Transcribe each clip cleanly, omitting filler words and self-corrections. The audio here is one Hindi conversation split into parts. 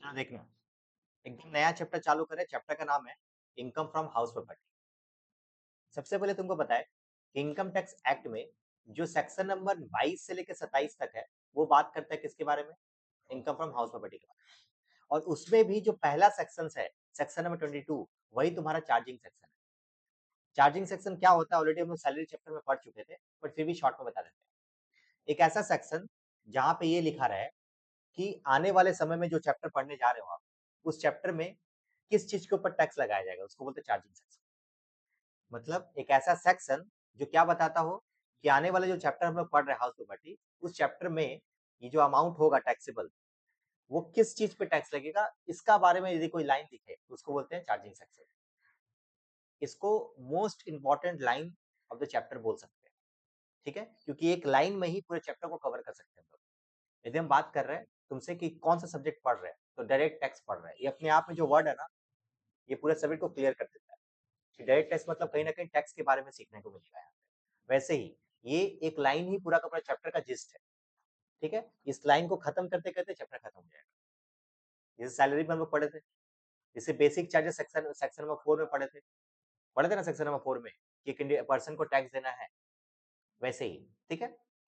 चलो देखना, एकदम नया चैप्टर चालू करें। चैप्टर का नाम है इनकम फ्रॉम हाउस प्रॉपर्टी। सबसे पहले तुमको पता है कि इनकम टैक्स एक्ट में जो सेक्शन नंबर 22 से लेकर 27 तक है, वो बात करता है किसके बारे में? इनकम फ्रॉम हाउस प्रॉपर्टी के बारे में। और उसमें भी जो पहला सेक्शन है, सेक्शन नंबर 22, वही तुम्हारा चार्जिंग सेक्शन है। चार्जिंग सेक्शन क्या होता है ऑलरेडी हम लोग सैलरी चैप्टर में पढ़ चुके थे, बट फिर भी शॉर्ट में बता देते हैं। एक ऐसा सेक्शन जहां पे ये लिखा रहा है कि आने वाले समय में जो चैप्टर पढ़ने जा रहे हो आप, उस चैप्टर में किस चीज के ऊपर टैक्स लगाया जाएगा, उसको बोलते हैं चार्जिंग सेक्शन। मतलब एक ऐसा सेक्शन जो क्या बताता हो कि आने वाले जो चैप्टर हम लोग पढ़ रहे हैं हाउस प्रॉपर्टी, उस चैप्टर में ये जो अमाउंट होगा टैक्सेबल, वो किस चीज पे टैक्स लगेगा, इसका बारे में यदि कोई लाइन दिखे तो उसको बोलते हैं चार्जिंग सेक्शन। इसको most important line of the chapter बोल सकते हैं, ठीक है, क्योंकि एक लाइन में ही पूरे चैप्टर को कवर कर सकते हैं हम लोग। यदि हम बात कर रहे हैं तुमसे कि कौन सा सब्जेक्ट पढ़ रहे हैं, तो डायरेक्ट टैक्स पढ़ रहे हैं, ये अपने आप में जो वर्ड है ना, ये पूरे सब्जेक्ट को क्लियर कर देता है कि डायरेक्ट टैक्स मतलब कहीं ना कहीं टैक्स के बारे में सीखने को मिलेगा यहाँ पे। वैसे ही ये एक लाइन ही पूरा का पूरा चैप्टर का जिस्ट है, ठीक है। इस लाइन को खत्म करते करते चैप्टर खत्म हो जाएगा। जैसे सैलरी में हम लोग पढ़े थे, जैसे basic charges section section number 4 में पढ़े थे ना सेक्शन नंबर 4 में कि एक पर्सन को टैक्स देना है, वैसे ही, ठीक है।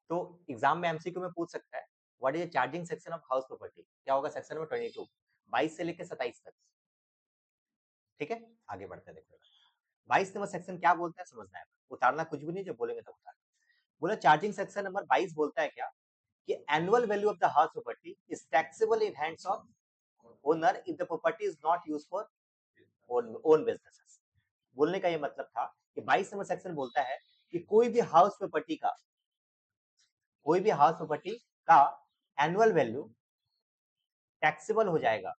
तो एग्जाम में एमसीक्यू में पूछ सकता है what is charging section of house property, क्या होगा सेक्शन नंबर 22, 22 से लेकर 27 तक, ठीक है। आगे बढ़ते हैं, देखो 22 नंबर सेक्शन क्या बोलता है समझना है, उतारना कुछ भी नहीं, जब बोलेंगे तो उतारना। बोला चार्जिंग सेक्शन नंबर 22 बोलता है क्या कि annual value of the house property is taxable in hands of owner if the property is not used for own businesses. बोलने का ये मतलब था कि 22 नंबर सेक्शन बोलता है कि कोई भी हाउस प्रॉपर्टी का एनुअल वैल्यू टैक्सेबल हो जाएगा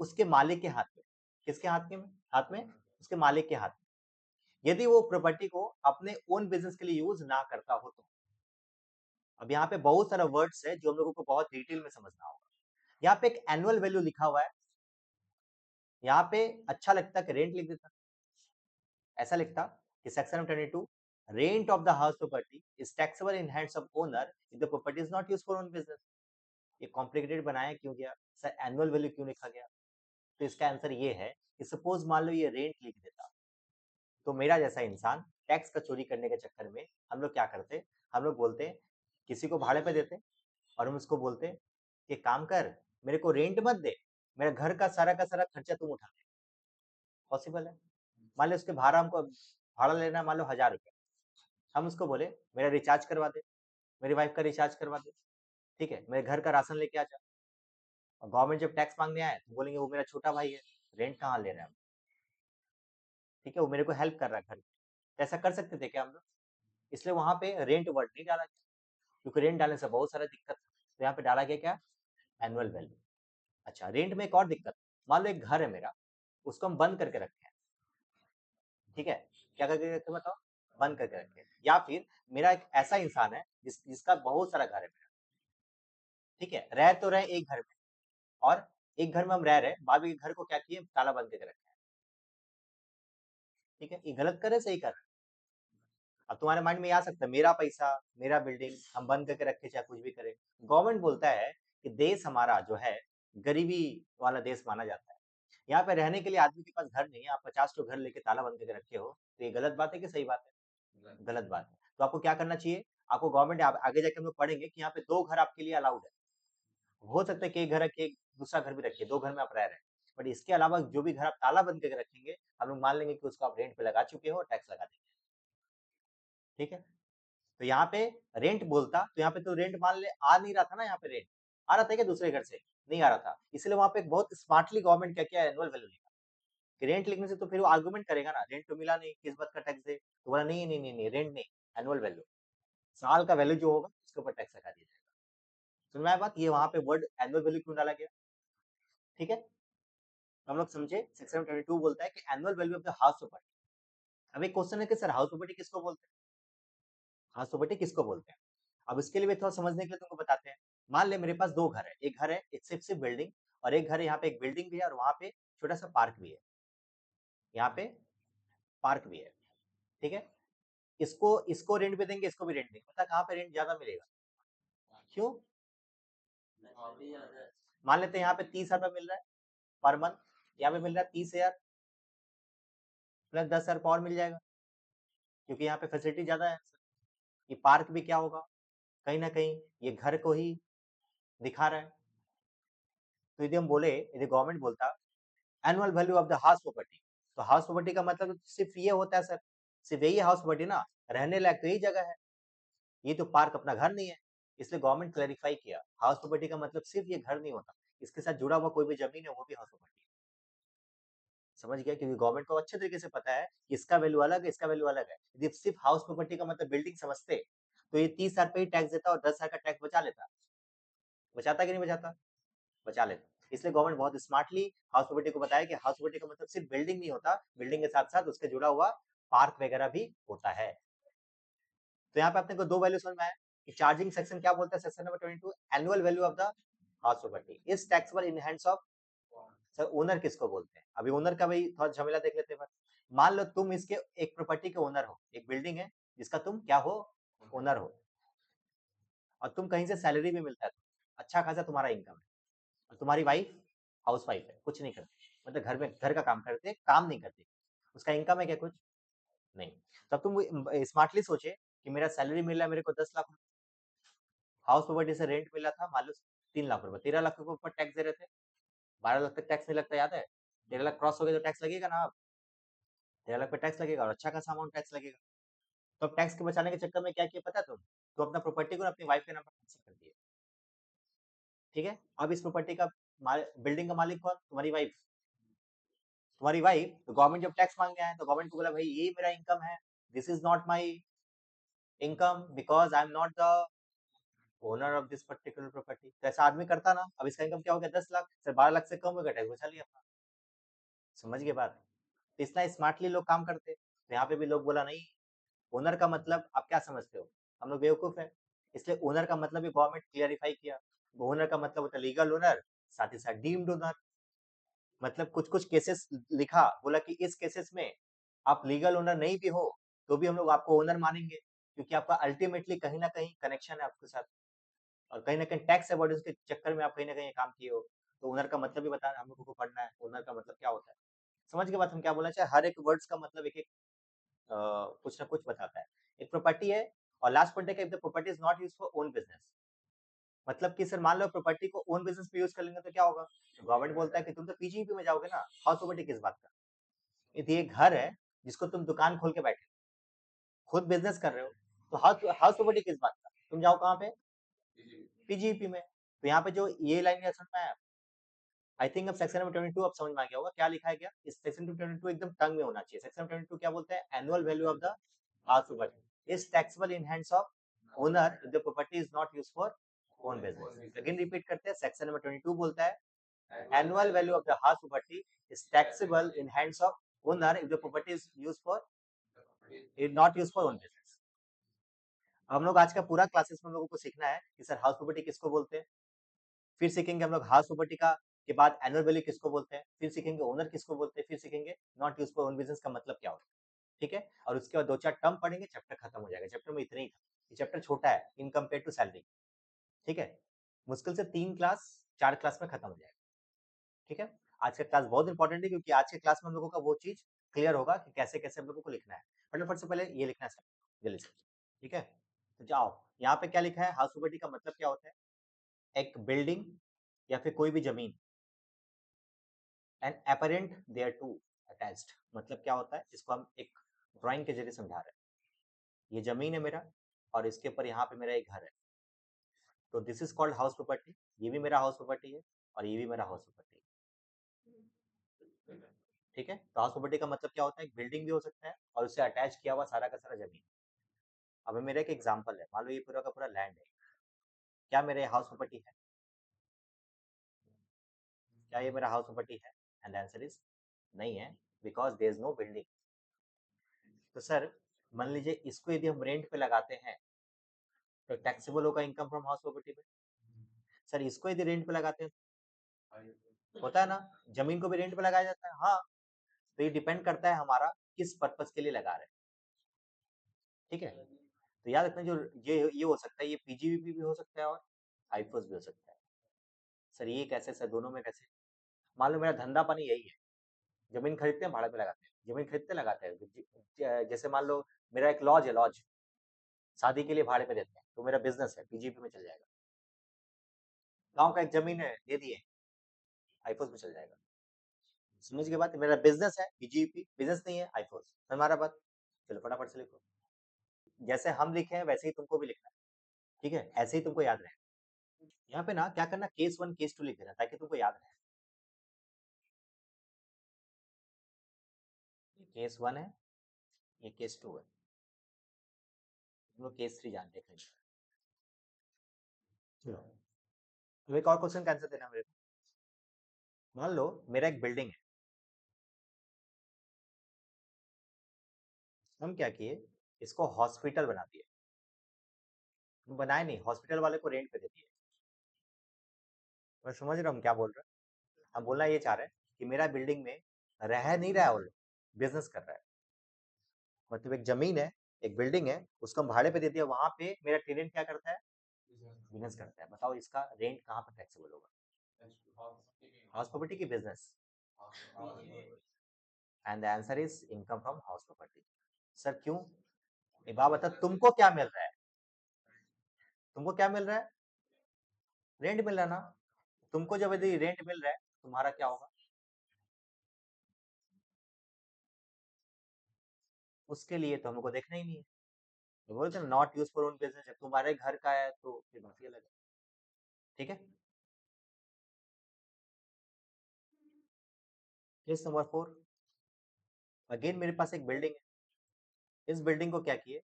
उसके मालिक के हाथ में। किसके हाथ में? उसके मालिक के हाथ में, यदि वो प्रॉपर्टी को अपने ओन बिजनेस के लिए यूज ना करता हो तो। अब यहाँ पे बहुत सारा वर्ड्स है जो हम लोगों को बहुत डिटेल में समझना होगा। यहाँ पे एक एनुअल वैल्यू लिखा हुआ है, यहाँ पे अच्छा लगता कि रेंट लिख देता, ऐसा लिखता कि section 22, rent of the house property is taxable in hands of owner if the property is not used for own business. ये कॉम्प्लिकेटेड बनाया क्यों गया सर, एनुअल वैल्यू क्यों लिखा गया? तो इसका आंसर ये है कि सपोज मान लो ये रेंट लिख देता, तो मेरा जैसा इंसान टैक्स का चोरी करने के चक्कर में हम लोग क्या करते, हम लोग बोलते किसी को भाड़े पे देते और हम उसको बोलते कि काम कर, मेरे को रेंट मत दे, मेरे घर का सारा खर्चा तुम उठा ले। पॉसिबल है? मान लो उसके भाड़ा लेना मान लो 1000 रुपये, हम उसको बोले मेरा रिचार्ज करवा दे, मेरी वाइफ का रिचार्ज करवा दे, ठीक है, मेरे घर का राशन लेके आ जा। और गवर्नमेंट जब टैक्स मांगने आए तो बोलेंगे वो मेरा छोटा भाई है, रेंट कहाँ ले रहा है, ठीक है, वो मेरे को हेल्प कर रहा है घर में। तो ऐसा कर सकते थे क्या हम लोग? इसलिए वहां पे रेंट वर्ड नहीं डाला गया, क्योंकि रेंट डालने से बहुत सारा दिक्कत है। तो यहाँ पे डाला गया क्या? Annual value. अच्छा, रेंट में एक और दिक्कत, मान लो एक घर है मेरा, उसको हम बंद करके रखे हैं, ठीक है, क्या करके रखे बताओ? बंद करके रखे हैं। या फिर मेरा एक ऐसा इंसान है जिसका बहुत सारा घर है मेरा, ठीक है, रह तो रहे एक घर में, और एक घर में हम रह रहे हैं, बाद में घर को क्या किए, ताला बंद करके रखे हैं, ठीक है। ये गलत कर रहे, सही कर रहे? अब तुम्हारे माइंड में आ सकता है मेरा पैसा, मेरा बिल्डिंग, हम बंद करके रखे चाहे कुछ भी करें। गवर्नमेंट बोलता है कि देश हमारा जो है गरीबी वाला देश माना जाता है, यहाँ पे रहने के लिए आदमी के पास घर नहीं है, आप 50 तो घर लेके ताला बंद करके रखे हो, तो ये गलत बात है कि सही बात है? गलत बात है। तो आपको क्या करना चाहिए? आपको गवर्नमेंट आगे जाके हम लोग पढ़ेंगे कि यहाँ पे 2 घर आपके लिए अलाउड है। हो सकता है कि एक घर रखिए, दूसरा घर भी रखिए, 2 घर में आप रह रहे हैं, बट इसके अलावा जो भी घर आप ताला बंद करके रखेंगे, हम लोग मान लेंगे कि उसको आप रेंट पे लगा चुके हो और टैक्स लगा देंगे, ठीक है। तो यहाँ पे रेंट बोलता तो यहाँ पे तो रेंट मान ले आ नहीं रहा था ना, यहाँ पे रेंट आ रहा था क्या दूसरे घर से? नहीं आ रहा था, इसलिए वहां पे बहुत स्मार्टली गवर्नमेंट क्या किया, एनुअल वैल्यू लिखा। कि रेंट लिखने से तो फिर वो आर्गुमेंट करेगा ना, रेंट तो मिला नहीं, किस बात का टैक्स दे, तो बोला नहीं नहीं नहीं नहीं, रेंट नहीं, एनुअल वैल्यू, साल का वैल्यू जो होगा उसके ऊपर टैक्स लगा दिया जाएगा। सुन में आया बात? ये वहां पे वर्ड एनुअल वैल्यू क्यों डाला गया, ठीक है। तो हम लोग समझे सेक्शन 22 बोलता है कि annual value of the house property. अब एक क्वेश्चन है कि सर हाउस प्रॉपर्टी किसको बोलते हैं, हाउस प्रॉपर्टी किसको बोलते हैं? अब इसके लिए भी थोड़ा समझने के लिए तुमको बताते हैं। मान ले मेरे पास 2 घर है, एक घर है एक सिर्फ बिल्डिंग, और एक घर है यहाँ पे एक बिल्डिंग भी है और वहां पे छोटा सा पार्क भी है, यहाँ पे पार्क भी है, ठीक है। इसको इसको रेंट पे देंगे, इसको भी रेंट देंगे, पता कहाँ पे रेंट ज्यादा मिलेगा? क्यों? मान लेते हैं यहाँ पे 30,000 मिल रहा है पर मंथ, यहाँ पे मिल रहा है 30,000 प्लस 10,000 और मिल जाएगा, क्योंकि यहाँ पे फैसिलिटी ज्यादा है। ये पार्क भी क्या होगा, कहीं ना कहीं ये घर को ही दिखा रहा है। तो यदि हम बोले, यदि गवर्नमेंट बोलता annual value of the house property, तो हाउस प्रॉपर्टी का मतलब सिर्फ ये होता है सर, सिर्फ यही हाउस प्रॉपर्टी ना, रहने लायक तो यही जगह है, ये तो पार्क अपना घर नहीं है। इसलिए गवर्नमेंट क्लैरिफाई किया हाउस प्रॉपर्टी का मतलब सिर्फ ये घर नहीं होता, इसके साथ जुड़ा हुआ कोई भी जमीन है वो भी हाउस प्रॉपर्टी है। समझ गया, क्योंकि गवर्नमेंट को अच्छे तरीके से पता है कि इसका वैल्यू अलग है, इसका वैल्यू अलग है। यदि सिर्फ हाउस प्रॉपर्टी का मतलब बिल्डिंग समझते तो ये 30,000 पे ही टैक्स देता और 10,000 का टैक्स बचा लेता। बचाता कि नहीं बचाता? बचा लेता। इसलिए गवर्नमेंट बहुत स्मार्टली हाउस प्रॉपर्टी को बताया कि हाउस प्रॉपर्टी का मतलब सिर्फ बिल्डिंग नहीं होता, बिल्डिंग के साथ साथ उसके जुड़ा हुआ पार्क वगैरह भी होता है। तो यहाँ पे अपने को दो वैल्यू समझ में आया कि चार्जिंग सेक्शन क्या बोलता है, section number 22 annual value of the house property is taxable in hands of. Sir owner किसको बोलते हैं, अभी ओनर का भाई थोड़ा झमेला देख लेते हैं। मान लो तुम इसके एक प्रॉपर्टी के ओनर हो, एक बिल्डिंग है जिसका तुम क्या हो, ओनर हो, और तुम कहीं से सैलरी भी मिलता है, अच्छा खासा तुम्हारा इनकम है, और तुम्हारी वाइफ हाउस वाइफ है, कुछ नहीं करती, मतलब घर में घर का काम करते, काम नहीं करती, उसका इनकम है क्या, कुछ नहीं। तब तुम स्मार्टली सोचे कि मेरा सैलरी मिल रहा है मेरे को 10 लाख, हाउस प्रॉपर्टी से रेंट मिला था मान लो 3 लाख रुपए, 13 लाख रुपए ऊपर टैक्स दे रहे थे, 12 लाख तक टैक्स नहीं लगता, याद है? 13 लाख क्रॉस हो गया तो टैक्स लगेगा ना, अब 13 लाख पे टैक्स लगेगा और अच्छा खासा अमाउंट टैक्स लगेगा। तो अब टैक्स के बचाने के चक्कर में क्या किया पता है तुम, तो अपना प्रॉपर्टी को अपनी वाइफ के नाम पर ट्रांसफर कर दिया। ठीक है, अब इस प्रॉपर्टी का बिल्डिंग का मालिक कौन, तुम्हारी वाइफ। तुम्हारी वाइफ, तो गवर्नमेंट जब टैक्स मांगने आए तो गवर्नमेंट को बोला भाई ये मेरा इनकम है, this is not my income because I am not the owner of this particular property. तो ऐसा आदमी करता ना, अब इसका इनकम क्या हो गया 10 लाख, सर 12 लाख से कम हो गया, टैक्स बचा लिया अपना। समझ गए बात? तो इतना स्मार्टली लोग काम करते, तो यहाँ पे भी लोग बोला नहीं, ओनर का मतलब आप क्या समझते हो, हम लोग बेवकूफ है, इसलिए ओनर का मतलब भी गवर्नमेंट क्लियरिफाई किया। ओनर का मतलब होता है लीगल ओनर, साथ ही साथ डीम्ड ओनर। मतलब कुछ कुछ केसेस लिखा, बोला कि इस केसेस में आप लीगल ओनर नहीं भी हो तो भी हम लोग आपको ओनर मानेंगे, क्योंकि आपका अल्टीमेटली कहीं ना कहीं कनेक्शन है आपके साथ, और कहीं ना कहीं टैक्स अवॉइडेंस के चक्कर में आप कहीं ना कहीं काम किए हो। तो ओनर का मतलब भी बताना हम लोगों को पढ़ना है, ओनर का मतलब क्या होता है। समझ के बाद हम क्या बोलना चाहिए, हर एक वर्ड्स का मतलब एक एक कुछ ना कुछ बताता है। एक प्रॉपर्टी है, और लास्ट पॉइंट है कि if the property is not used for own business, मतलब कि सर मान लो प्रॉपर्टी को ओन बिजनेस पे यूज कर लेंगे तो क्या होगा, गवर्नमेंट बोलता है कि तुम तो पीजीपी में जाओगे ना, हाउस प्रॉपर्टी किस बात का। यदि एक घर है जिसको तुम दुकान खोल के बैठे खुद बिजनेस कर रहे हो, तो हाउस हाउस प्रॉपर्टी किस बात का, तुम जाओ कहाँ पे, पीजीपी में। तो यहाँ पे जो ये लाइन समझ में आया, आई थिंक अब सेक्शन नंबर 22 अब समझ में आ गया होगा क्या लिखा है, क्या इस सेक्शन 22 एकदम टंग में होना चाहिए। सेक्शन 22 क्या बोलते हैं, annual value of the house property is taxable in hands of owner if the property is not used for own business. Again repeat करते हैं, सेक्शन नंबर 22 बोलता है annual value of the house property is taxable in hands of owner if the property is used for is not used for own business. हम लोग आज का पूरा क्लासेस में हम लोगों को सीखना है कि सर हाउस प्रॉपर्टी किसको बोलते हैं, फिर सीखेंगे हम लोग हाउस प्रॉपर्टी का के बाद एनुअल वैल्यू किसको बोलते हैं, फिर सीखेंगे ओनर किसको बोलते हैं, फिर सीखेंगे not use for own business का मतलब क्या होता है। ठीक है, और उसके बाद दो चार टर्म पढ़ेंगे, चैप्टर खत्म हो जाएगा। चैप्टर में इतना ही था, ये चैप्टर छोटा है इन कम्पेयर टू सैलरी। ठीक है, मुश्किल से 3 क्लास 4 क्लास में खत्म हो जाएगा। ठीक है, आज का क्लास बहुत इंपॉर्टेंट है, क्योंकि आज के क्लास में हम लोगों का वो चीज क्लियर होगा कि कैसे कैसे हम लोगों को लिखना है। फटाफट से पहले ये लिखना है जल्दी से। ठीक है, तो जाओ, यहाँ पे क्या लिखा है, हाउस प्रॉपर्टी का मतलब क्या होता है, एक बिल्डिंग या फिर कोई भी जमीन and appurtenant thereto attached, मतलब क्या होता है, इसको हम एक ड्राइंग के जरिए समझा रहे हैं। ये जमीन है मेरा, और इसके ऊपर यहाँ पे मेरा एक घर है, तो this is called house property. ये भी मेरा हाउस प्रॉपर्टी है और ये भी मेरा हाउस प्रॉपर्टी है। ठीक है, तो हाउस प्रॉपर्टी का मतलब क्या होता है, एक बिल्डिंग भी हो सकता है और उससे अटैच किया हुआ सारा का सारा जमीन। अब मेरा एक एग्जाम्पल है, मान लो ये पूरा का पूरा लैंड है, क्या मेरे हाउस प्रॉपर्टी है, क्या ये मेरा हाउस प्रॉपर्टी है, एंड आंसर इज नहीं है, because there is no building. तो सर मान लीजिए इसको यदि हम रेंट पे लगाते हैं तो टैक्सेबल होगा इनकम फ्रॉम हाउस प्रॉपर्टी पे। सर इसको यदि रेंट पे लगाते हैं, होता है ना, जमीन को भी रेंट पे लगाया जाता है, हाँ। तो ये डिपेंड करता है हमारा किस पर्पज के लिए लगा रहे हैं। ठीक है, तो याद रखना, जो ये हो सकता है, ये पीजीवीपी भी हो सकता है और हाइपोस भी हो सकता है। सर ये कैसे सर, दोनों में कैसे? मान लो मेरा धंधा पानी यही है, जमीन खरीदते हैं भाड़े पे लगाते हैं, जमीन खरीदते लगाते हैं। जैसे मान लो मेरा एक लॉज है, लॉज शादी के लिए भाड़े पे देते हैं, तो मेरा बिजनेस है, पीजीपी में चल जाएगा। गांव का एक जमीन है, दे दिए, आईफोस में चल जाएगा। समझ के बात, मेरा बिजनेस है, पीजीपी बिजनेस नहीं है, आईफोस। हमारा बात, चलो फटाफट से लिखो। जैसे हम लिखे हैं वैसे ही तुमको भी लिखना है, ठीक है? ऐसे ही तुमको याद रहे। यहाँ पे ना क्या करना, केस 1 केस 2 लिख देना ताकि तुमको याद रहे। ये केस 1 है, ये केस 2 है, तुम लोग केस 3 जान देख लेंगे। चलो अब एक और क्वेश्चन का आंसर देना मेरे को। मान लो मेरा एक बिल्डिंग है, हम क्या किए, इसको हॉस्पिटल बना दिए। बनाए नहीं, हॉस्पिटल वाले को रेंट पे दे दिए। मैं समझ रहा हूँ हम क्या बोल रहे हैं। हम बोलना ये चाह रहे हैं कि मेरा बिल्डिंग में रह नहीं रहा है वो लोग, बिजनेस कर रहा है। मतलब एक जमीन है, एक बिल्डिंग है, उसको हम भाड़े पे दे दिया, वहां पे मेरा टेनेंट क्या करता है, बिजनेस करता है। बताओ इसका रेंट कहाँ पर टैक्सेबल होगा? हाउस प्रॉपर्टी की business, and the answer is income from house property. Sir क्यों? एक बात बता, तुमको क्या मिल रहा है? तुमको क्या मिल रहा है? रेंट मिल रहा है ना। तुमको जब यदि रेंट मिल रहा है, तुम्हारा क्या होगा? उसके लिए तो हमको देखना ही नहीं है। तो बोलते हैं not use for own business, जब तुम्हारे घर का है तो फिर बात ही अलग है। ठीक है, केस नंबर 4। अगेन मेरे पास एक बिल्डिंग है, इस बिल्डिंग को क्या किए,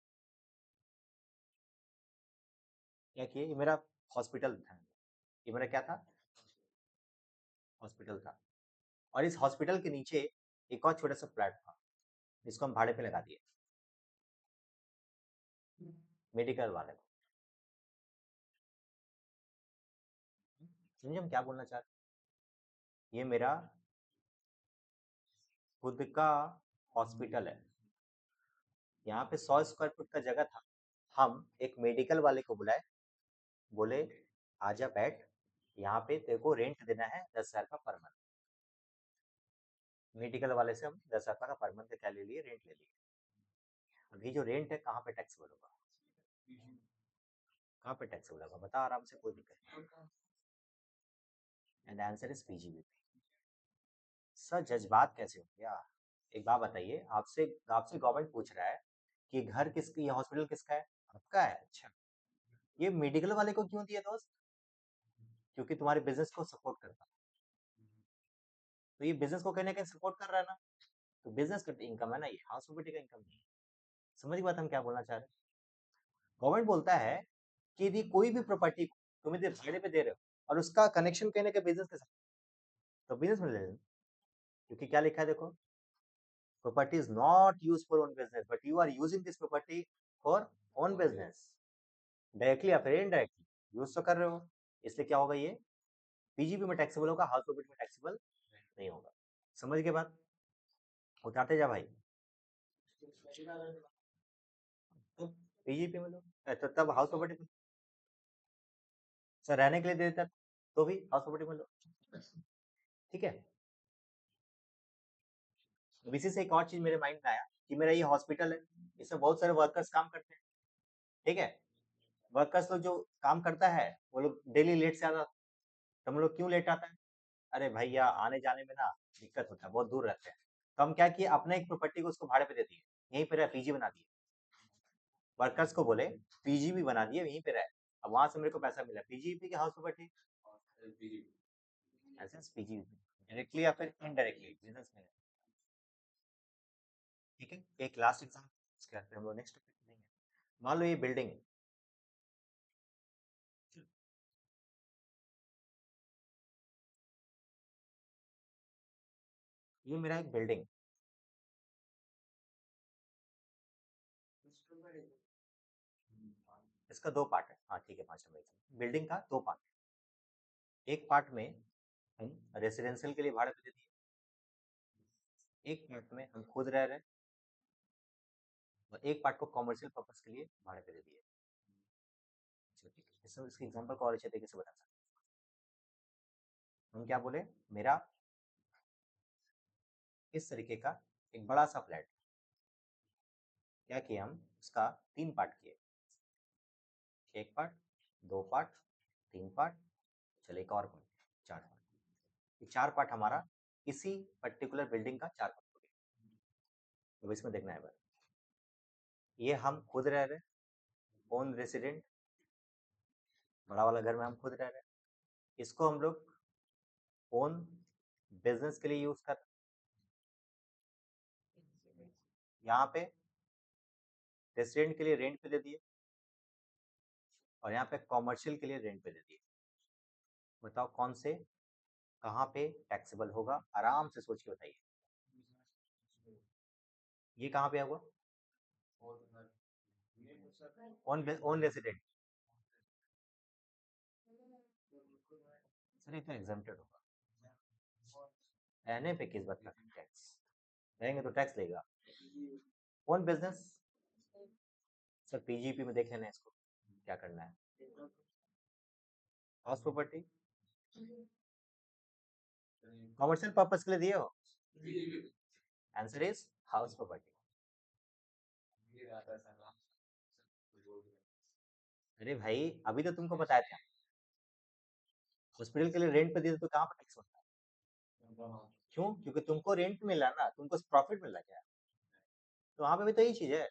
क्या किए, ये मेरा हॉस्पिटल था। ये मेरा क्या था? हॉस्पिटल था। और इस हॉस्पिटल के नीचे एक और छोटा सा फ्लैट था, जिसको हम भाड़े पे लगा दिए मेडिकल वाले को। समझे हम क्या बोलना चाहते हैं? ये मेरा खुद का हॉस्पिटल है, यहाँ पे 100 स्क्वायर फुट का जगह था। हम एक मेडिकल वाले को बुलाए, बोले आजा बैठ, यहाँ पे तेरे को रेंट देना है 10,000 का पर मंथ। मेडिकल वाले से हम 10,000 का पर मंथ का क्या ले लिए, रेंट ले लिए। अभी जो रेंट है कहाँ पे टैक्सेबल होगा? कहाँ पे टैक्सेबल होगा बता आराम से, कोई दिक्कत नहीं। And answer is PGBP. Sir जज्बात कैसे हो गया? एक बात बताइए, आपसे आपसे गवर्नमेंट पूछ रहा है कि घर किसकी, ये हॉस्पिटल किसका है? आपका है। अच्छा, ये मेडिकल वाले को क्यों दिया दोस्त? क्योंकि तुम्हारे बिजनेस को सपोर्ट करता है। तो ये बिजनेस को कहीं ना कहीं सपोर्ट कर रहा है ना, तो बिजनेस का इनकम है ना, ये हाउस प्रॉपर्टी का इनकम नहीं है। समझ बात हम क्या बोलना चाह रहे हैं? गवर्नमेंट बोलता है कि यदि कोई भी प्रॉपर्टी को तुम यदि भाड़े पे दे रहे हो और उसका कनेक्शन कहीं ना कहीं बिजनेस के साथ, तो बिजनेस में ले लेना। क्योंकि क्या लिखा है देखो, property is not used for own business but you are using this property for own business, directly या फिर इनडायरेक्टली यूज तो कर रहे हो, इसलिए क्या होगा, ये पीजीपी में टैक्सेबल होगा, हाउस प्रॉपर्टी में टैक्सेबल नहीं होगा। समझ के बाद उठाते जा भाई, तो पीजीपी में लो, तो तब हाउस प्रॉपर्टी में सर रहने के लिए दे देता तो भी हाउस प्रॉपर्टी में लो। ठीक है, अब इसी से एक और चीज मेरे माइंड में आया कि मेरा ये हॉस्पिटल है, इसमें बहुत सारे वर्कर्स काम करते हैं। ठीक है, वर्कर्स लोग जो काम करता है वो लोग डेली लेट से आता, तो हम लोग क्यों लेट आता है? अरे भैया आने जाने में ना दिक्कत होता है, बहुत दूर रहते हैं। तो हम क्या किए, अपने एक प्रॉपर्टी को उसको भाड़े पे दे दिए, यहीं पे रह, पीजी बना दिए। वर्कर्स को बोले पीजी भी बना दिए, यहीं पे रहे। अब वहां से मेरे को पैसा मिला, पीजीपी के हाउस प्रॉपर्टी, ऐसे पीजी डायरेक्टली या फिर इनडायरेक्टली बिजनेस में। ठीक है, एक लास्ट एग्जाम, उसके बाद फिर हम लोग नेक्स्ट टॉपिक देंगे। मान लो ये बिल्डिंग है, ये मेरा एक बिल्डिंग, इसका दो पार्ट है। हाँ ठीक है, 5 नंबर एग्जाम, बिल्डिंग का दो पार्ट है। एक पार्ट में हम रेसिडेंशियल के लिए भाड़े पे दे दिए, एक पार्ट में हम खुद रह रहे हैं, और एक पार्ट को कॉमर्शियल पर्पस के लिए भाड़े पे दे दिए। चलो ठीक है, इसमें इसकी एग्जांपल को और अच्छे तरीके से बता सकते हैं। हम क्या बोले, मेरा इस तरीके का एक बड़ा सा फ्लैट, क्या किया हम उसका 3 पार्ट किए, 1 पार्ट, 2 पार्ट, 3 पार्ट, चलो एक और पार्ट, 4 पार्ट। ये 4 पार्ट हमारा इसी पर्टिकुलर बिल्डिंग का 4 पार्ट हो गया। तो इसमें देखना है बस, ये हम खुद रह रहे, ओन रेसिडेंट, बड़ा वाला घर में हम खुद रह रहे हैं। इसको हम लोग ओन बिजनेस के लिए यूज कर, यहाँ पे रेसिडेंट के लिए रेंट पे दे दिए और यहाँ पे कॉमर्शियल के लिए रेंट पे दे दिए। बताओ कौन से कहाँ पे टैक्सेबल होगा, आराम से सोच के बताइए। ये कहाँ पे होगा, ओन ओन रेसिडेंट, सर ये तो एग्जम्प्टेड होगा, रहने पे किस बात का टैक्स, रहेंगे तो टैक्स लेगा। ओन बिजनेस, सर पीजीपी में देख लेना इसको क्या करना है। हाउस प्रॉपर्टी कमर्शियल पर्पस के लिए दिए हो, आंसर इज हाउस प्रॉपर्टी। अरे भाई अभी तो तुमको बताया था, हॉस्पिटल के लिए रेंट पे दिए तो कहाँ पर टैक्स होता है, क्यों, क्योंकि तुमको रेंट मिल रहा है ना, तुमको प्रॉफिट मिल रहा है क्या, तो वहां पे भी तो यही चीज है,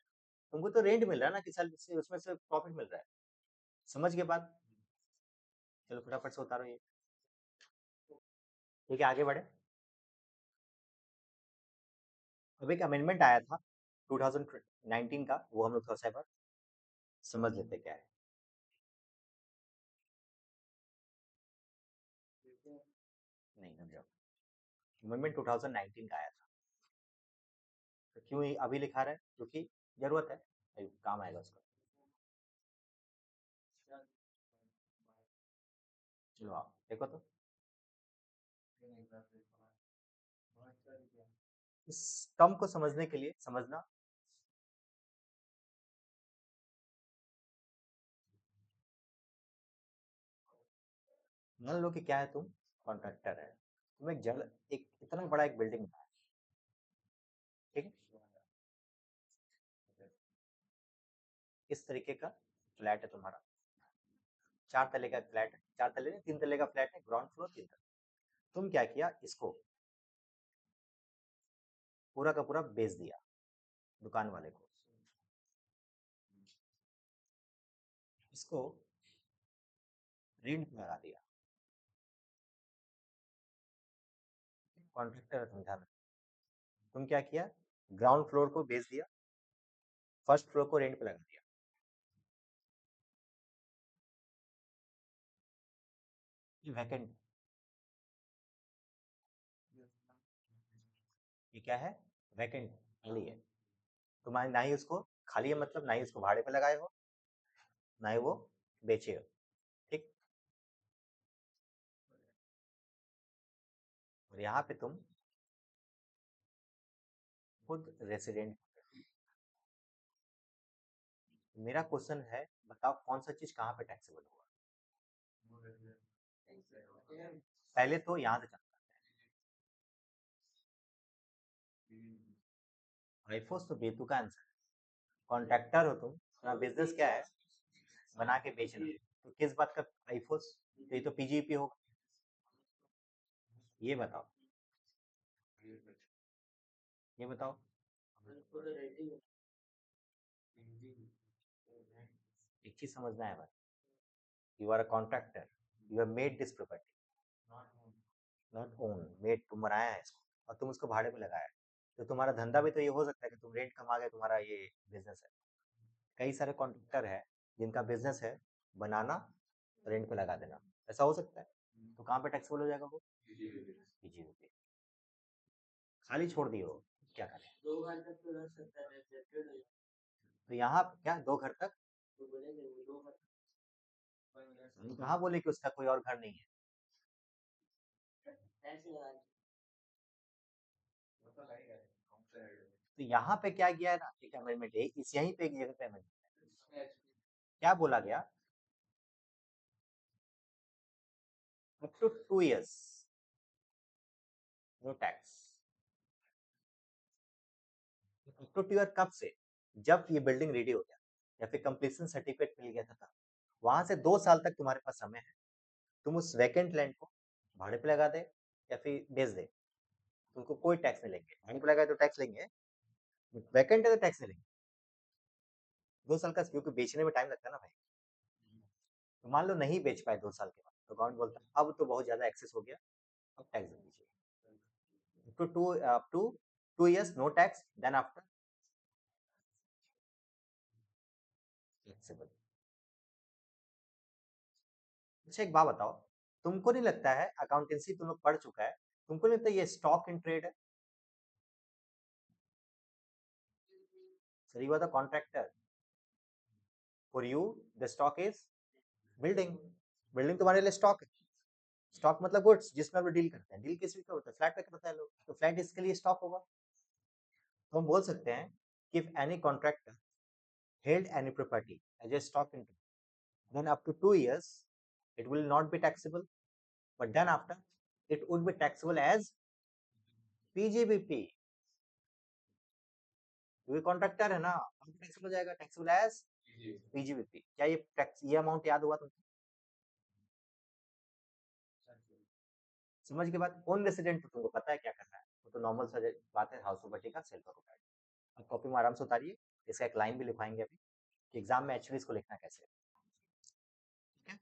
तुमको तो रेंट मिल रहा है ना कि साल से उसमें से प्रॉफिट मिल रहा है, समझ के बाद। चलो फटाफट से उतारो ये, ठीक है आगे बढ़े। अब एक अमेंडमेंट आया था 2019 का, वो हम लोग थोड़ा सा एक बार समझ लेते क्या है। नहीं रुक जाओ, अमेंडमेंट 2019 का आया था, तो क्यों ये अभी लिखा रहा है, क्योंकि जरूरत है, भाई काम आएगा उसका। चलो आओ देखो तो, इस टर्म को समझने के लिए समझना, मान लो कि क्या है, तुम कॉन्ट्रैक्टर है, तुम एक जल एक इतना बड़ा एक बिल्डिंग बनाया, ठीक है, इस तरीके का फ्लैट है तुम्हारा, 4 तले का फ्लैट है, 4 तले नहीं 3 तले का फ्लैट है, ग्राउंड फ्लोर 3 तले। तुम क्या किया, इसको पूरा का पूरा बेच दिया दुकान वाले को, इसको रेंट पे लगा दिया, कॉन्ट्रैक्टर है तुम, ध्यान रखो। तुम क्या किया, ग्राउंड फ्लोर को बेच दिया, फर्स्ट फ्लोर को रेंट पे लगा दिया, ये वैकेंट, ये क्या है, वैकेंट खाली है, तुम्हारे ना ही उसको खाली है, मतलब ना ही उसको भाड़े पे लगाए हो, ना ही वो बेचे हो, ठीक। और यहाँ पे तुम खुद रेसिडेंट, मेरा क्वेश्चन है, बताओ कौन सा चीज कहाँ पे टैक्सेबल होगा, पहले तो यहाँ से चलता है, आईफोस तो बेतुका आंसर है, कॉन्ट्रैक्टर हो तुम, तुम्हारा बिजनेस क्या है, बना के बेचना, तो किस बात का आईफोस, तो ये तो पीजीपी होगा, ये बताओ, ये बताओ, एक चीज समझना है भाई, you are a contractor, you have made this property, not own made, तुम बनाया है इसको और तुम उसको भाड़े पे लगाया है, तो तुम्हारा धंधा भी तो ये हो सकता है कि तुम रेंट कमा के तुम्हारा ये बिजनेस है। कई सारे कॉन्ट्रैक्टर है जिनका बिजनेस है बनाना, रेंट पे लगा देना, ऐसा हो सकता है, तो कहाँ पे टैक्सेबल हो जाएगा वो, पीजी पे, खाली छोड़ दिए हो, क्या करें, तो यहाँ क्या 2 घर तक, हम कहाँ बोले कि उसका कोई और घर नहीं है, तो यहाँ पे क्या किया है ना, एक अमेंडमेंट है, इस यहीं पे एक जगह पे अमेंडमेंट, क्या बोला गया, up to 2 years, no tax. Up to year कब से? जब ये बिल्डिंग रेडी हो गया या फिर कंप्लीशन सर्टिफिकेट मिल गया था, वहां से 2 साल तक तुम्हारे पास समय है। तुम उस वैकेंट लैंड को भाड़े पे लगा दे या फिर बेच दे, तुमको कोई टैक्स नहीं लेंगे। भाड़े पे लगाए तो टैक्स लेंगे, वैकेंट है तो टैक्स नहीं लेंगे। 2 साल का, क्योंकि बेचने में टाइम लगता है ना भाई। तो मान लो नहीं बेच पाए 2 साल के बाद, तो गवर्नमेंट बोलता है अब तो बहुत ज्यादा एक्सेस हो गया, अब टैक्स दे दीजिए। up to 2 years no tax, then after taxable। अच्छा एक बात बताओ, तुमको नहीं लगता है अकाउंटेंसी तुम लोग पढ़ चुका है, तुमको नहीं लगता ये स्टॉक इन ट्रेड है? Sir you are the contractor, for you the stock is building. Building तुम्हारे लिए स्टॉक है। स्टॉक मतलब गुड्स जिसमें आप डील करते हैं। डील किस का होता है? फ्लैट पे करता है लोग, तो फ्लैट इसके लिए स्टॉक होगा। तो हम बोल सकते हैं कि if any contractor held any property as a stock in trade, then up to 2 years it will not be taxable, but then after it would be taxable as PGBP। क्योंकि कॉन्ट्रैक्टर है ना, टैक्सेबल हो जाएगा, टैक्सेबल एज PGBP। क्या ये टैक्स, ये अमाउंट याद हुआ तुमको? समझ के बाद ओन रेसिडेंट तो तुमको पता है क्या करना है, वो तो नॉर्मल सा बात है, हाउस प्रॉपर्टी का सेल प्रॉपर्टी। अब कॉपी में आराम से उतारिए, इसका एक लाइन भी लिखवाएंगे अभी कि एग्जाम में एक्चुअली इसको लिखना कैसे है। ठीक है,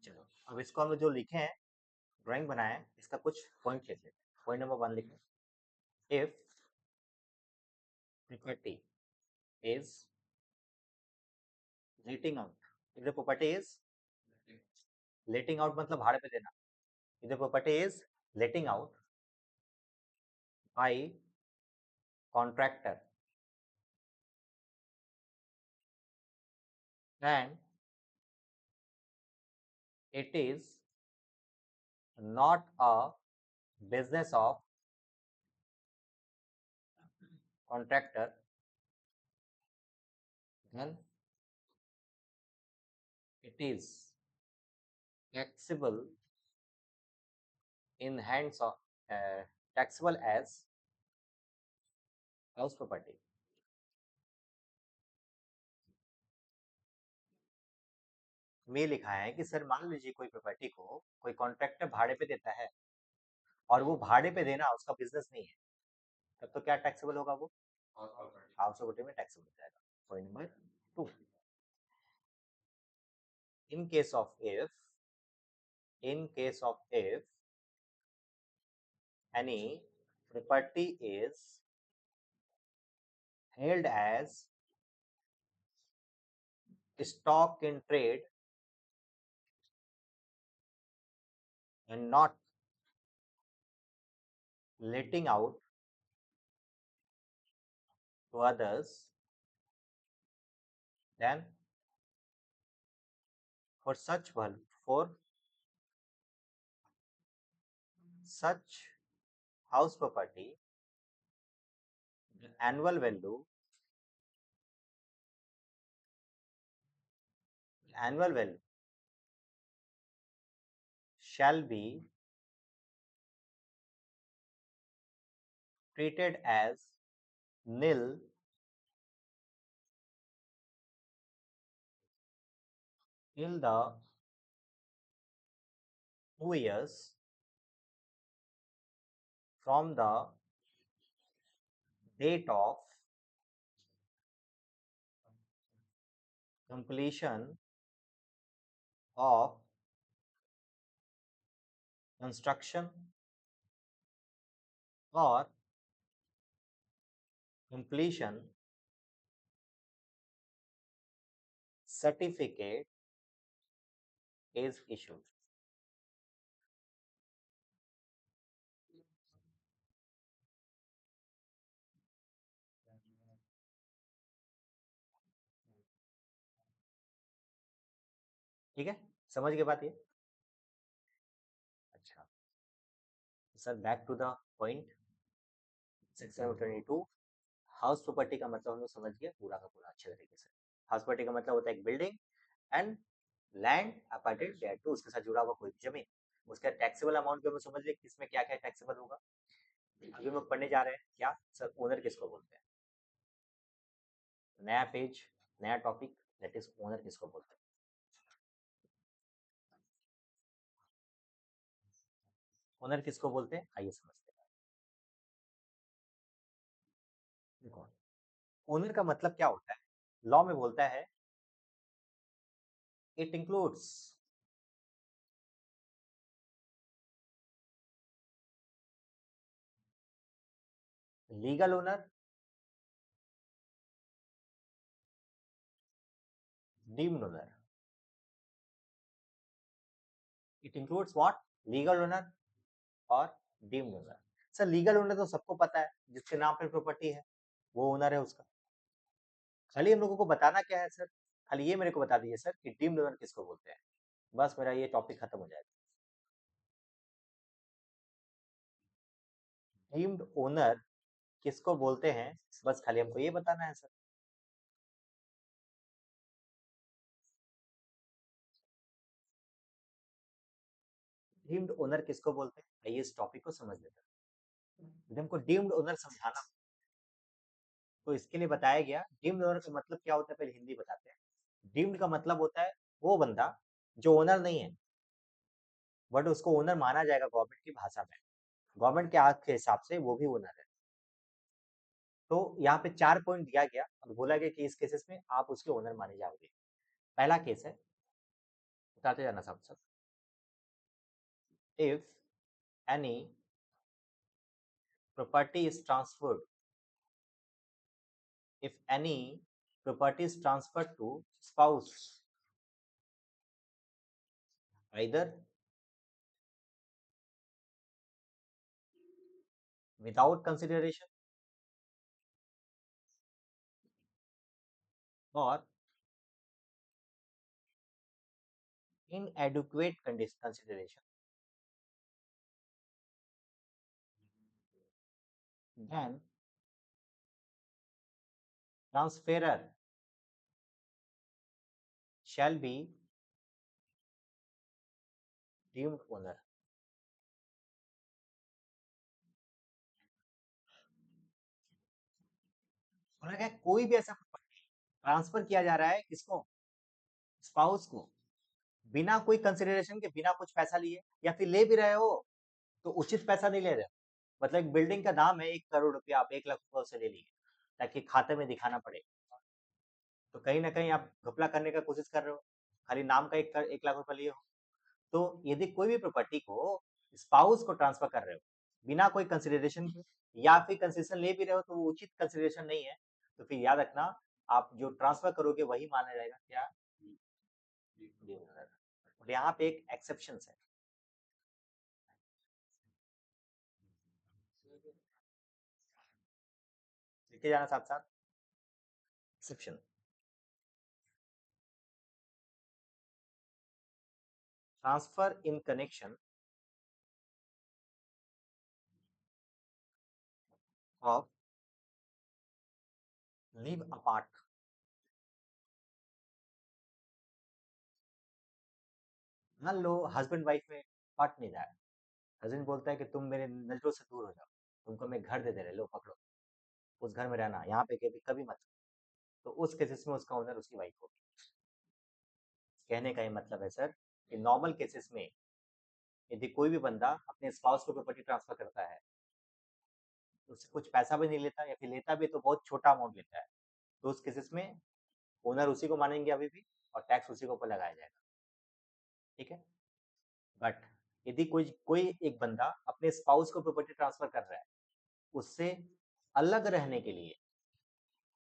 चलो अब इसको हम जो लिखे हैं, ड्राइंग बनाए हैं, इसका कुछ पॉइंट लिख लेते हैं। पॉइंट नंबर 1 लिखें, if property is letting out, if the property is letting out मतलब भाड़े पे देना, if the property is letting out by contractor and it is not a business of contractor, then it is taxable in hands of taxable as house property। में लिखा है कि सर मान लीजिए कोई प्रॉपर्टी को कोई कॉन्ट्रैक्टर भाड़े पे देता है और वो भाड़े पे देना उसका बिजनेस नहीं है, तब तो क्या टैक्सेबल होगा? वो हाउस प्रॉपर्टी में टैक्सेबल हो जाएगा। Point number 2, in case of if any property is held as stock in trade and not letting out to others, then for such house property, the annual value shall be treated as nil till the 2 years from the date of completion of construction or completion certificate is issued। ठीक है, समझ गए बात ये? अच्छा sir, back to the point. Section 22, house property का मतलब हम लोग समझ गए पूरा का पूरा अच्छे तरीके से। हाउस प्रॉपर्टी का मतलब होता है एक building and land appurtenant thereto, उसके साथ जुड़ा हुआ कोई भी जमीन। उसका टैक्सेबल अमाउंट भी हम समझ लिए किसमें क्या क्या टैक्सेबल होगा। अभी हम लोग पढ़ने जा रहे हैं क्या सर, ओनर किसको बोलते हैं। नया पेज, नया टॉपिक, दैट इज ओनर किसको बोलते हैं। ओनर किसको बोलते हैं, आइए समझते हैं। देखो, ओनर का मतलब क्या होता है, लॉ में बोलता है it includes legal owner, deemed owner. It includes what, legal owner और deemed owner. Sir legal owner तो सबको पता है, जिसके नाम पे प्रॉपर्टी है वो ओनर है उसका। खाली हम लोगों को बताना क्या है सर, खाली ये मेरे को बता दीजिए सर कि डीम्ड ओनर किसको बोलते हैं, बस मेरा ये टॉपिक खत्म हो जाएगा। डीम्ड ओनर किसको बोलते हैं, बस खाली हमको ये बताना है सर। डीम्ड ओनर किसको बोलते हैं, आइए इस टॉपिक को समझ लेते हैं। यदि हमको डीम्ड ओनर समझाना हो, तो इसके लिए बताया गया डीम्ड ओनर का मतलब क्या होता है, पहले हिंदी बताते हैं। डीम्ड का मतलब होता है वो बंदा जो ओनर नहीं है, बट उसको ओनर माना जाएगा गवर्नमेंट की भाषा में, गवर्नमेंट के आज के हिसाब से वो भी ओनर है। तो यहाँ पे 4 पॉइंट दिया गया और बोला गया कि इस केसेस में आप उसके ओनर माने जाओगे। पहला केस है, बताते जाना साहब सब। If any property is transferred, if any property is transferred to spouse, either without consideration or inadequate consideration, then transferor shall be deemed owner। बोला गया कोई भी ऐसा प्रॉपर्टी ट्रांसफर किया जा रहा है किसको, स्पाउस को, बिना कोई कंसिडरेशन के, बिना कुछ पैसा लिए, या फिर ले भी रहे हो तो उचित पैसा नहीं ले रहे हो। मतलब एक बिल्डिंग का दाम है 1 करोड़ रुपया, आप 1 लाख रुपया उससे ले लिए ताकि खाते में दिखाना पड़े, तो कहीं ना कहीं आप घपला करने का कोशिश कर रहे हो, खाली नाम का 1 लाख रुपया लिए हो। तो यदि कोई भी प्रॉपर्टी को स्पाउस को ट्रांसफर कर रहे हो बिना कोई कंसिडरेशन के, या फिर कंसिडरेशन ले भी रहे हो तो वो उचित कंसिडरेशन नहीं है, तो फिर याद रखना आप जो ट्रांसफर करोगे वही माना जाएगा क्या, और यहाँ पे एक एक्सेप्शन है। लिखे जाना साथ साथ, exception. Transfer in connection of live apart. मान लो हस्बैंड वाइफ में पार्ट नहीं रहा है, हस्बैंड बोलता है कि तुम मेरे नजरों से दूर हो जाओ, तुमको मैं घर दे दे रहे, लो पकड़ो, उस घर में रहना, यहाँ पे कभी कभी मत। तो उस केसेस में उसका ओनर उसकी वाइफ होगी। कहने का ये मतलब है सर कि नॉर्मल केसेस में यदि कोई भी बंदा अपने स्पाउस को प्रॉपर्टी ट्रांसफर करता है, तो उससे कुछ पैसा भी नहीं लेता, या फिर लेता भी तो बहुत छोटा अमाउंट लेता है, तो उस केसेस में ओनर उसी को मानेंगे अभी भी, और टैक्स उसी के ऊपर लगाया जाएगा। ठीक है, बट यदि कोई कोई एक बंदा अपने स्पाउस को प्रॉपर्टी ट्रांसफर कर रहा है उससे अलग रहने के लिए,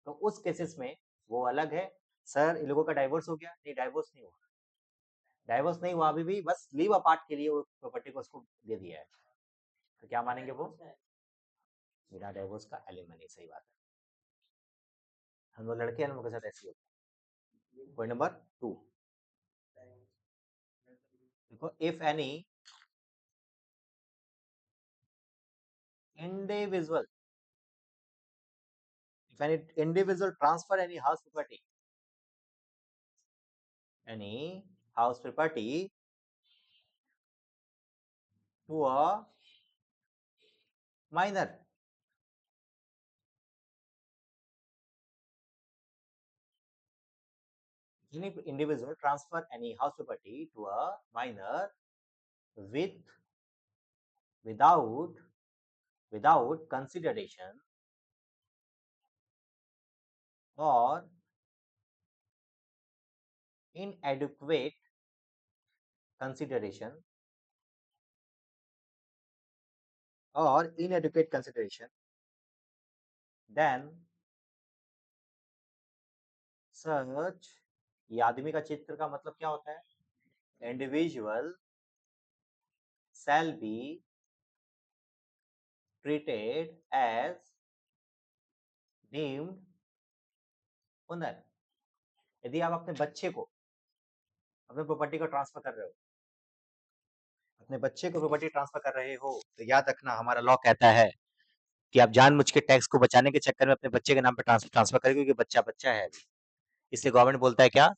तो उस केसेस में वो अलग है। सर इन लोगों का डाइवोर्स हो गया, नहीं डाइवोर्स नहीं हुआ, डाइवोर्स नहीं हुआ, अभी भी बस लीव अपार्ट के लिए वो प्रॉपर्टी को उसको दे दिया है, तो क्या मानेंगे वो, बिना डाइवोर्स का एलिमनी। सही बात है, हम लोग लड़के हैं, हम लोग के साथ ऐसी होता है। पॉइंट नंबर 2, देखो if any individual, if any individual transfer any house property to a minor. Any individual transfer any house property to a minor with without without consideration or inadequate consideration then such, ये आदमी का चित्र का मतलब क्या होता है? Individual shall be treated as deemed owner. यदि आप अपने बच्चे को अपने प्रॉपर्टी को ट्रांसफर कर रहे हो, अपने बच्चे को प्रॉपर्टी ट्रांसफर कर रहे हो, तो याद रखना हमारा लॉ कहता है कि आप जानबूझ के टैक्स को बचाने के चक्कर में अपने बच्चे के नाम पे ट्रांसफर करें, क्योंकि बच्चा बच्चा है अभी। इसलिए गवर्नमेंट बोलता है क्या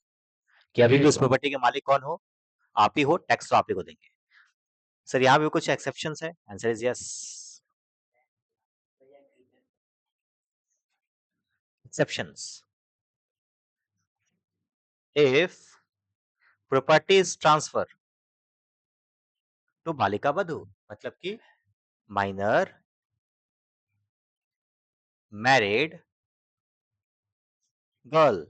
कि अभी भी उस प्रॉपर्टी के मालिक कौन हो? आप ही हो, टैक्स तो आप ही को देंगे। सर यहाँ भी कुछ एक्सेप्शंस है? Answer is yes. Exceptions, if property is transfer to बालिका वधु, मतलब कि minor married girl,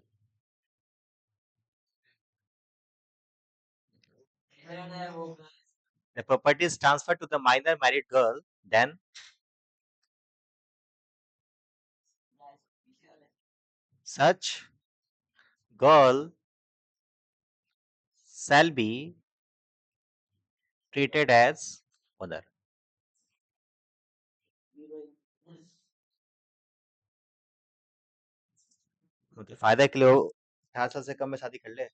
the property is transferred to the minor married girl, then such girl shall be treated as mother. मतलब फायदा के लिए 18 साल से कम में शादी कर ले,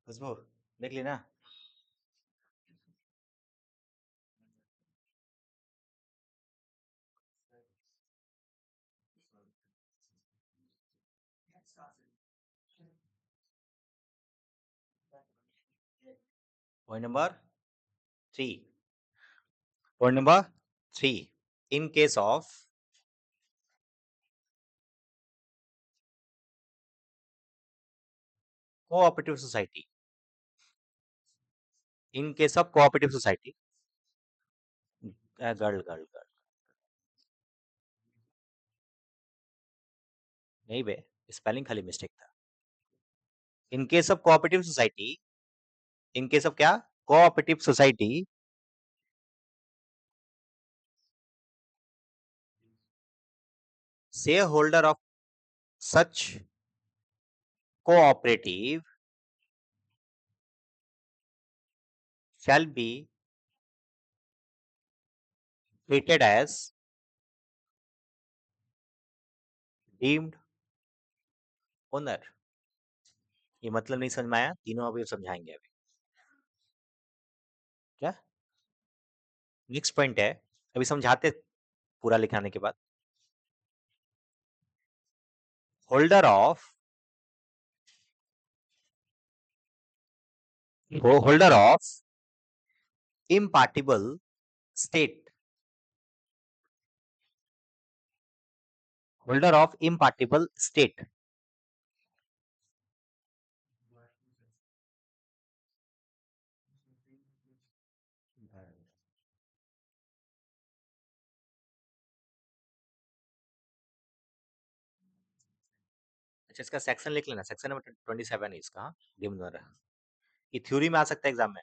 खुशबू देख ली ना? Point number 3. Point number 3. In case of cooperative society, in case of cooperative society, girl नहीं बे, स्पेलिंग खाली मिस्टेक था। In case of cooperative society, in case of क्या? Cooperative society, shareholder of such cooperative shall be treated as deemed owner. ये मतलब नहीं समझ में आया? तीनों अभी समझाएंगे अभी। क्या नेक्स्ट पॉइंट है, अभी समझाते पूरा लिखाने के बाद। Holder of इम्पार्टिबल state, holder of इम्पार्टिबल state, अच्छा इसका सेक्शन लिख लेना, सेक्शन नंबर 27 है इसका। ये थ्योरी में आ सकता है एग्जाम में।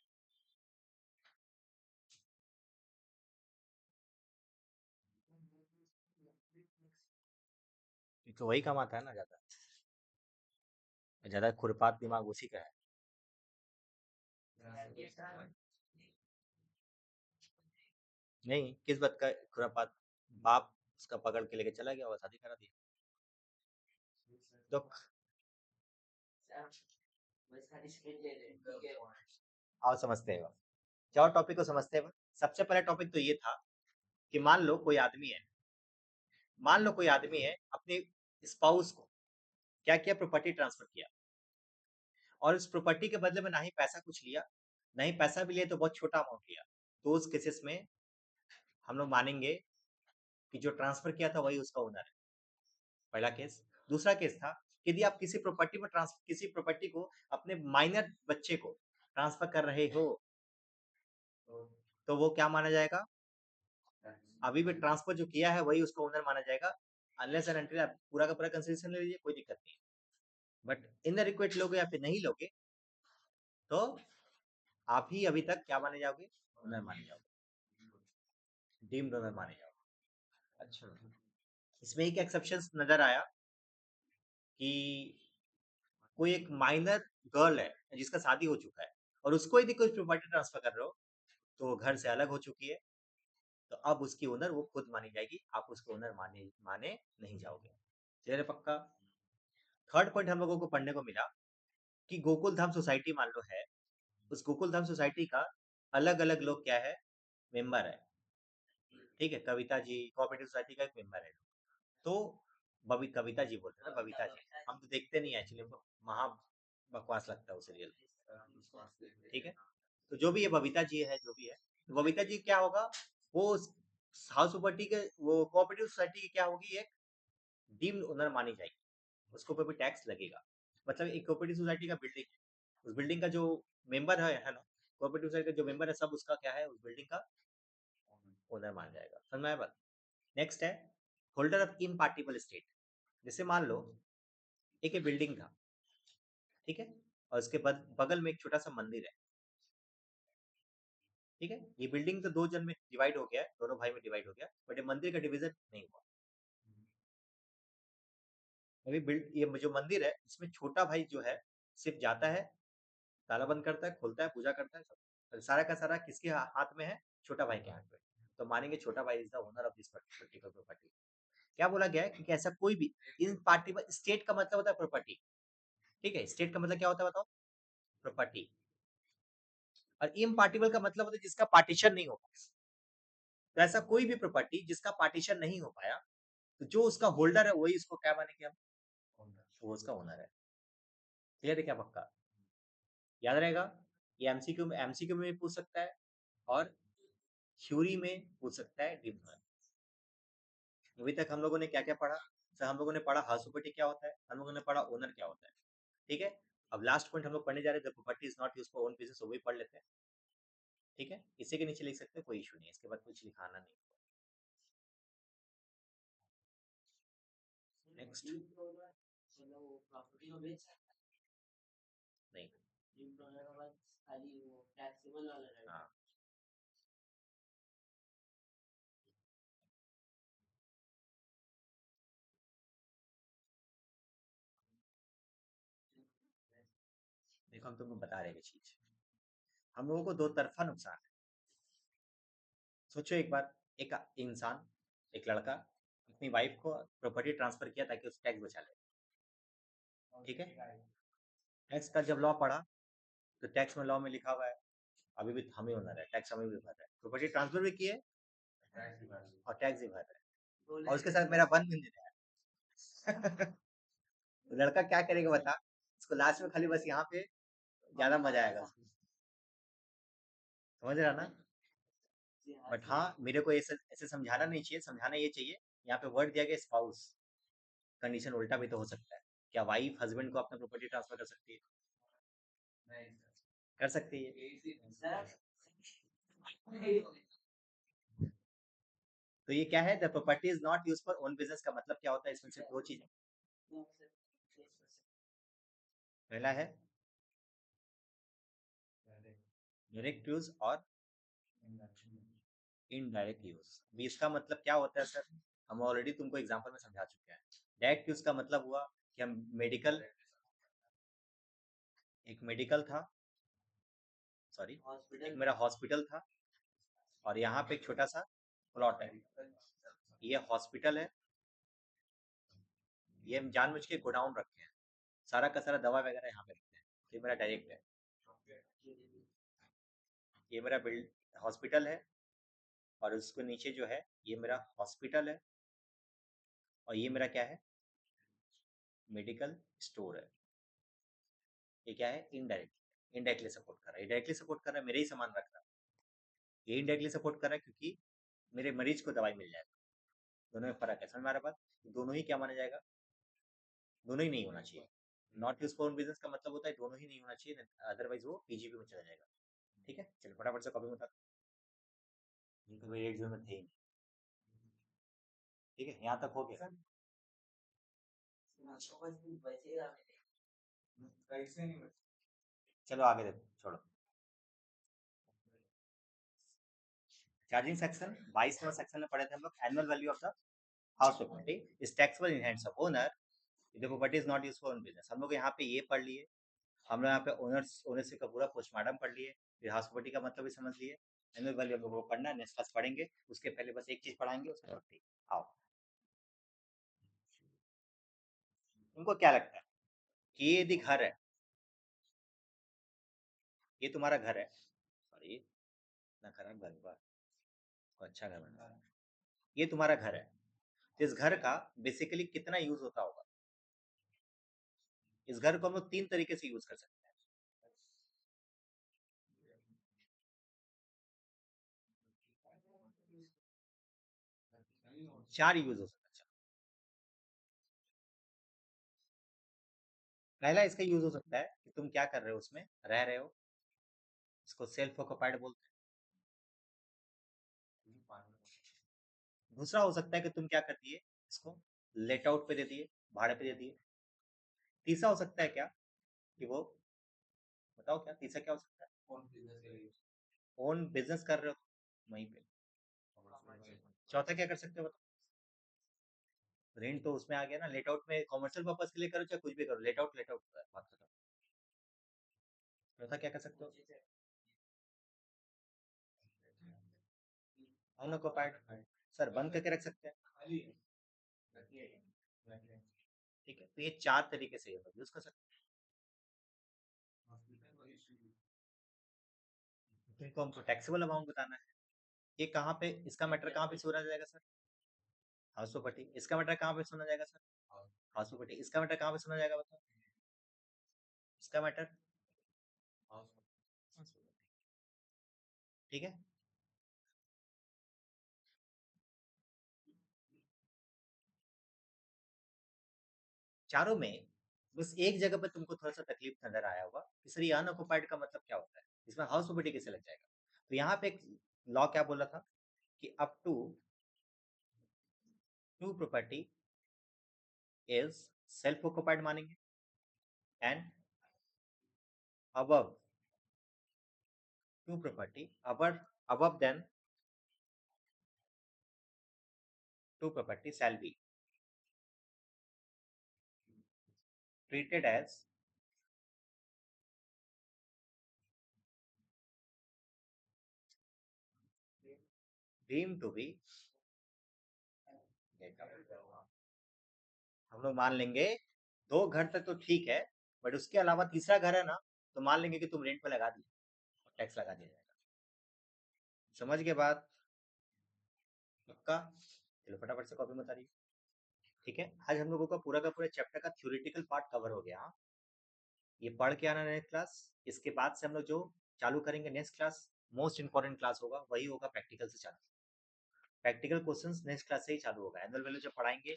तो वही काम आता है ना, ज्यादा ज्यादा खुरपात दिमाग उसी का है। नहीं, किस बात का खुरापात? बाप उसका पकड़ के लेके चला गया और शादी करा दिया। तो आओ समझते हैं, जाओ टॉपिक को समझते हैं। सबसे पहला टॉपिक तो ये था कि मान लो कोई आदमी है अपने स्पाउस को क्या किया, प्रॉपर्टी ट्रांसफर किया, और उस प्रॉपर्टी के बदले में ना ही पैसा कुछ लिया, ना ही पैसा भी लिया तो बहुत छोटा अमाउंट लिया। तो उस केसेस में हम लोग मानेंगे कि जो ट्रांसफर किया था वही उसका ओनर है, पहला केस। दूसरा केस था यदि आप किसी प्रॉपर्टी में किसी प्रॉपर्टी को अपने माइनर बच्चे को ट्रांसफर कर रहे हो तो वो क्या माना जाएगा? अभी भी ट्रांसफर जो किया है वही उसका ओनर माना जाएगा, अनलेस एंड अनटिल आप पूरा का पूरा कंसिडरेशन ले लीजिए, कोई दिक्कत नहीं है। बट इन द रिक्वेस्ट लोगे या फिर नहीं लोगे तो आप ही अभी तक क्या माने जाओगे? ओनर माने जाओगे, डीम्ड ओनर माने जाओगे। अच्छा, इसमें एक एक्सेप्शन नजर आया कि कोई एक माइनर गर्ल है जिसका शादी हो चुका है और उसको यदि कोई प्रॉपर्टी ट्रांसफर कर रहे हो तो वो घर से अलग हो चुकी है, तो अब उसकी ओनर वो खुद मानी जाएगी, आप उसको ओनर माने माने नहीं जाओगे। क्लियर है पक्का? थर्ड पॉइंट हम लोगों को पढ़ने को मिला कि गोकुल धाम सोसाइटी मान लो है, उस गोकुल धाम सोसाइटी का अलग अलग लोग क्या है? मेंबर है। ठीक है, कविता जी कोऑपरेटिव सोसाइटी का एक मेंबर है। तो कविता जी बोलते हैं ना, बबीता जी, हम तो देखते नहीं है एक्चुअली, महा बकवास लगता है वो सीरियल। ठीक है, तो जो भी है बबीता जी है, जो भी है, तो बबीता जी क्या होगा, वो हाउस प्रॉपर्टी के वो कोऑपरेटिव सोसाइटी की क्या होगी, एक डीम्ड ओनर मानी जाएगी, उसके ऊपर भी टैक्स लगेगा। मतलब एक कोऑपरेटिव सोसाइटी का बिल्डिंग है, उस बिल्डिंग का जो मेंबर है ना, कोऑपरेटिव सोसाइटी का जो मेंबर है, सब उसका क्या है, उस बिल्डिंग का ओनर मान जाएगा। समझ में आया बात? नेक्स्ट है होल्डर ऑफ इम्पार्टिबल स्टेट। जैसे मान लो एक बिल्डिंग था, ठीक है, और उसके बगल में एक छोटा सा मंदिर है। ठीक है, ये बिल्डिंग तो दो जन में डिवाइड हो गया है, दोनों भाई में डिवाइड हो गया, बट ये मंदिर का डिवीजन नहीं हुआ। अभी बिल्ड ये जो मंदिर है इसमें छोटा भाई जो है सिर्फ जाता है, ताला बंद करता है, खोलता है, पूजा करता है, सब सारा का सारा किसके हाथ में है? छोटा भाई के हाथ में। तो मानेंगे छोटा भाई is the owner of this particular property. क्या बोला गया है कि ऐसा कोई भी इन पार्टी स्टेट का मतलब होता है प्रॉपर्टी। ठीक है, स्टेट का मतलब क्या होता है बताओ? प्रॉपर्टी। और इम्पार्टिबल का मतलब होता है जिसका पार्टीशन नहीं हो पाया। तो ऐसा कोई भी प्रॉपर्टी जिसका पार्टीशन नहीं हो पाया, तो जो उसका होल्डर है वही इसको क्या मानेंगे हम? तो वो उसका ओनर है। क्लियर है क्या पक्का? याद रहेगा, ये एमसीक्यू में भी पूछ सकता है और थ्योरी में पूछ सकता है, डीप में। अभी तक हम लोगों ने क्या क्या पढ़ा? सर हम लोगों ने पढ़ा हाउस प्रॉपर्टी क्या होता है, हम लोगों ने पढ़ा ओनर क्या होता है। ठीक है, अब लास्ट पॉइंट हम लोग पढ़ने जा रहे हैं, property is not use for own business, वो भी पढ़ लेते हैं। ठीक है, इसी के नीचे लिख सकते हैं, कोई इशू नहीं है, इसके बाद कुछ लिखाना नहीं। नेक्स्ट नहीं, हाँ, देखो हम तुमको बता रहे हैं चीज, हम लोगों को दो तरफा नुकसान है। सोचो एक बार, एक इंसान, एक लड़का अपनी वाइफ को प्रॉपर्टी ट्रांसफर किया ताकि उसे टैक्स बचा ले। ठीक है, टैक्स का जब लॉ पढ़ा तो टैक्स में लॉ में लिखा हुआ है अभी भी हमें ओनर है, टैक्स हमें भी भर रहा है, प्रॉपर्टी ट्रांसफर भी किए और टैक्स भी भर रहा है, और उसके साथ मेरा वन भी दे रहा है। तो लड़का क्या करेगा बता? उसको लास्ट में खाली बस यहाँ पे ज्यादा मजा आएगा उसको। समझ रहा ना? बट हाँ, मेरे को ऐसे ऐसे समझाना नहीं चाहिए, समझाना ये चाहिए, यहाँ पे वर्ड दिया गया स्पाउस, कंडीशन उल्टा भी तो हो सकता है। क्या वाइफ हस्बैंड को अपना प्रॉपर्टी ट्रांसफर कर सकती है? कर सकती है। तो ये क्या है, the property is not use for own business का मतलब क्या होता है? इसमें सिर्फ दो चीज, पहला है डायरेक्ट यूज और इनडायरेक्ट यूज। भी इसका मतलब क्या होता है सर? हम ऑलरेडी तुमको एग्जांपल में समझा चुके हैं। डायरेक्ट यूज का मतलब हुआ कि हम मेडिकल, एक मेडिकल था, सॉरी, एक मेरा हॉस्पिटल था और यहाँ पे एक छोटा सा प्लॉट है, ये हॉस्पिटल है, ये हम जानबूझ के गोडाउन रखे हैं, सारा का सारा दवा वगैरह यहाँ पे रखते हैं, ये मेरा डायरेक्ट है। ये मेरा बिल्ड हॉस्पिटल है और उसके नीचे जो है ये मेरा हॉस्पिटल है और ये मेरा क्या है? मेडिकल स्टोर है। ये क्या है? इनडायरेक्ट, इनडायरेक्टली सपोर्ट कर रहा है, डायरेक्टली सपोर्ट कर रहा है, मेरे ही सामान रख रहा है। ये इनडायरेक्टली सपोर्ट कर रहा है क्योंकि मेरे मरीज को दवाई मिल जाएगा। दोनों में फर्क है, समझ में आ रहा बात? दोनों ही क्या माना जाएगा? दोनों ही नहीं होना चाहिए। नॉट यूज फॉर बिजनेस का मतलब होता है दोनों ही नहीं होना चाहिए, अदरवाइज वो पीजीपी में चला जाएगा। ठीक है, चलो फटाफट से कॉपी में बता। जिनको मेरे एग्जाम में थे ही नहीं। ठीक है, यहाँ तक हो गया। चलो आगे देखो, छोड़ो। चार्जिंग सेक्शन 22 नंबर सेक्शन में पढ़े थे हम लोग, annual value of the house property is taxable in hands of owner, the property is not used for business. हम लोग यहाँ पे ये पढ़ लिए, हम लोग यहाँ पे ओनरशिप का पूरा पोस्टमार्टम पढ़ लिए, फिर हाउस प्रॉपर्टी का मतलब भी समझ लिए। एनुअल वैल्यू हम लोग को पढ़ना है, नेक्स्ट क्लास पढ़ेंगे, उसके पहले बस एक चीज पढ़ाएंगे, उसका प्रॉपर्टी। आओ, तुमको क्या लगता है कि ये यदि घर है, ये तुम्हारा घर है, सॉरी इतना खराब घर हुआ, अच्छा घर बना, ये तुम्हारा घर है, इस घर का बेसिकली कितना यूज होता होगा? इस घर को हम लोग 3 तरीके से यूज कर सकते हैं। 4 यूज हो सकता है। पहला इसका यूज हो सकता है कि तुम क्या कर रहे हो, उसमें रह रहे हो, इसको सेल्फ ऑक्युपाइड बोलते हैं। दूसरा हो सकता है कि तुम क्या कर दिए, इसको लेट आउट पे दे दिए, भाड़े पे दे दिए। तीसरा हो सकता है क्या, कि वो, बताओ क्या तीसरा क्या हो सकता है? ओन बिजनेस कर रहे हो वहीं पे। चौथा क्या कर सकते हो बताओ? रेंट तो उसमें आ गया ना, लेट आउट में कॉमर्शियल पर्पज के लिए करो चाहे कुछ भी करो, लेट आउट बात खत्म। चौथा क्या कर सकते हो? अनऑक्युपाइड, सर बंद करके रख सकते हैं। ठीक है, तो ये 4 तरीके से यूज कर सकते हैं। तुमको हमको टैक्सेबल अमाउंट बताना है, ये कहाँ पे, इसका मैटर कहाँ पे सुना जाएगा सर? House property. इसका मैटर कहाँ पे सुना जाएगा सर? House property. इसका मैटर कहाँ पे सुना जाएगा बताओ? इसका मैटर हाउस प्रॉपर्टी। ठीक है, चारों में बस एक जगह पे तुमको थोड़ा सा तकलीफ नजर आया होगा कि सर ये अनऑक्युपाइड का मतलब क्या होता है, इसमें हाउस प्रॉपर्टी कैसे लग जाएगा? तो यहाँ पे एक लॉ क्या बोला था कि up to two property is self occupied मानेंगे, and above two property, above than two property shall be treated as deemed to be, हम लोग मान लेंगे 2 घर तक तो ठीक है, बट उसके अलावा तीसरा घर है ना, तो मान लेंगे कि तुम रेंट पे लगा दिए, टैक्स लगा दिया जाएगा। समझ के बाद पक्का? चलो फटाफट से कॉपी में उतारिए। ठीक है, आज हम लोगों का पूरा चैप्टर का थ्योरेटिकल पार्ट कवर हो गया। ये पढ़ के आना नेक्स्ट क्लास, इसके बाद से हम लोग जो चालू करेंगे next class, most important class होगा, वही होगा प्रैक्टिकल से चालू। प्रैक्टिकल क्वेश्चंस नेक्स्ट क्लास से ही चालू होगा। एनुअल वैल्यू जब पढ़ाएंगे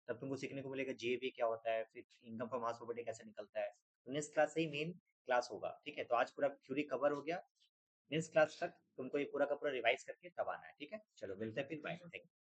तब तुमको सीखने को मिलेगा जीएबी क्या होता है, फिर इनकम फ्रॉम हाउस प्रॉपर्टी कैसे निकलता है। तो नेक्स्ट क्लास से ही मेन क्लास होगा। ठीक है, तो आज पूरा थ्योरी कवर हो गया, नेक्स्ट क्लास तक तुमको ये पूरा का पूरा रिवाइज करके तब आना है। ठीक है, चलो मिलते हैं फिर, बाय, थैंक यू।